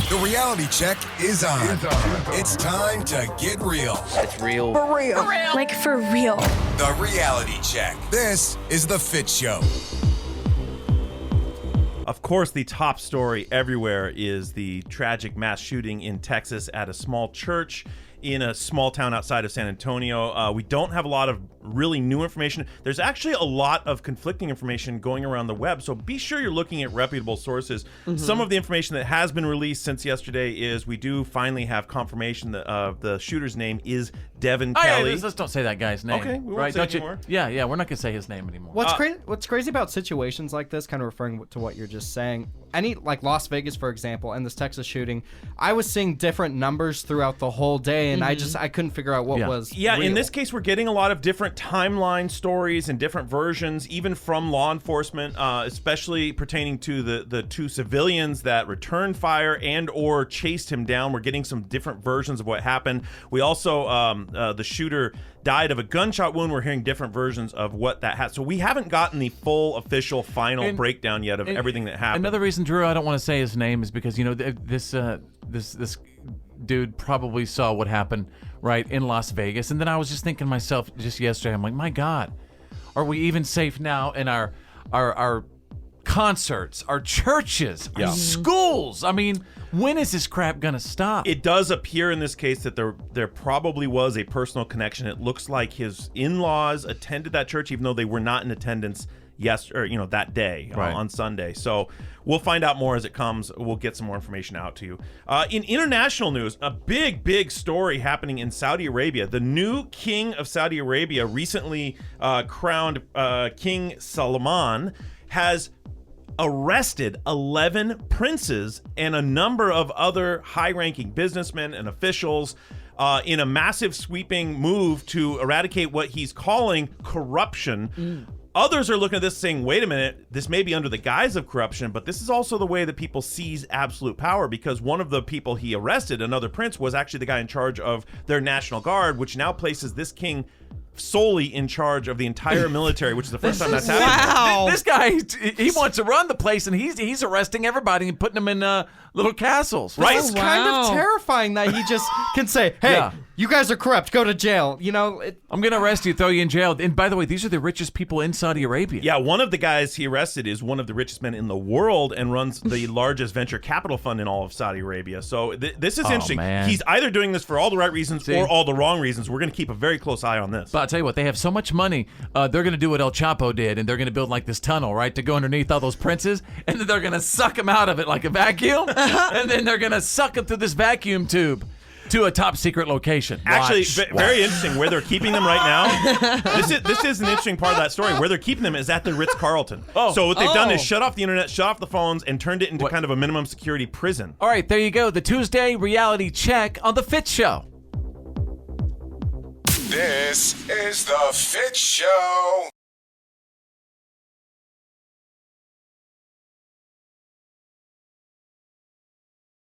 The reality check is on. It's time to get real. It's real. For real. Like for real. The reality check. This is The Fit Show. Of course, the top story everywhere is the tragic mass shooting in Texas at a small church in a small town outside of San Antonio. We don't have a lot of really new information. There's actually a lot of conflicting information going around the web, so be sure you're looking at reputable sources. Some of the information that has been released since yesterday is we do finally have confirmation that the shooter's name is Devin Kelly. Yeah, let's don't say that guy's name. Okay, we won't right? say Don't anymore. Yeah, we're not gonna say his name anymore. What's crazy about situations like this, kind of referring to what you're just saying, like Las Vegas, for example, and this Texas shooting, I was seeing different numbers throughout the whole day, and I couldn't figure out what was Yeah, real. in this case, we're getting a lot of different timeline stories and different versions, even from law enforcement, especially pertaining to the two civilians that returned fire and or chased him down. We're getting some different versions of what happened. We also, the shooter died of a gunshot wound. We're hearing different versions of what that had. So we haven't gotten the full, official, final breakdown yet of everything that happened. Another reason, Drew, I don't want to say his name is because this dude probably saw what happened right in Las Vegas, and then I was just thinking to myself just yesterday, I'm like, my God, are we even safe now in our concerts, our churches, our schools? I mean, when is this crap gonna stop? It does appear in this case that there probably was a personal connection. It looks like his in-laws attended that church, even though they were not in attendance that day on Sunday. So we'll find out more as it comes. We'll get some more information out to you. In international news, a big story happening in Saudi Arabia. The new king of Saudi Arabia, recently crowned King Salman, has arrested 11 princes and a number of other high-ranking businessmen and officials in a massive sweeping move to eradicate what he's calling corruption. Others are looking at this saying, wait a minute, this may be under the guise of corruption, but this is also the way that people seize absolute power, because one of the people he arrested, another prince, was actually the guy in charge of their National Guard, which now places this king solely in charge of the entire military, which is the first time that's happened. Wow. This guy, he wants to run the place, and he's arresting everybody and putting them in little castles. Right? It's kind of terrifying that he just can say, hey, Yeah. you guys are corrupt, go to jail. I'm going to arrest you, throw you in jail. And by the way, these are the richest people in Saudi Arabia. Yeah, one of the guys he arrested is one of the richest men in the world and runs the largest venture capital fund in all of Saudi Arabia. So this is interesting. Man. He's either doing this for all the right reasons or all the wrong reasons. We're going to keep a very close eye on this. But I'll tell you what, they have so much money, they're going to do what El Chapo did, and they're going to build like this tunnel, right, to go underneath all those princes, and then they're going to suck them out of it like a vacuum, and then they're going to suck them through this vacuum tube to a top secret location. Actually, Watch. very interesting where they're keeping them right now. This is an interesting part of that story. Where they're keeping them is at the Ritz-Carlton. So what they've done is shut off the internet, shut off the phones, and turned it into kind of a minimum security prison. All right, there you go. The Tuesday reality check on The Fit Show. This is The Fit Show.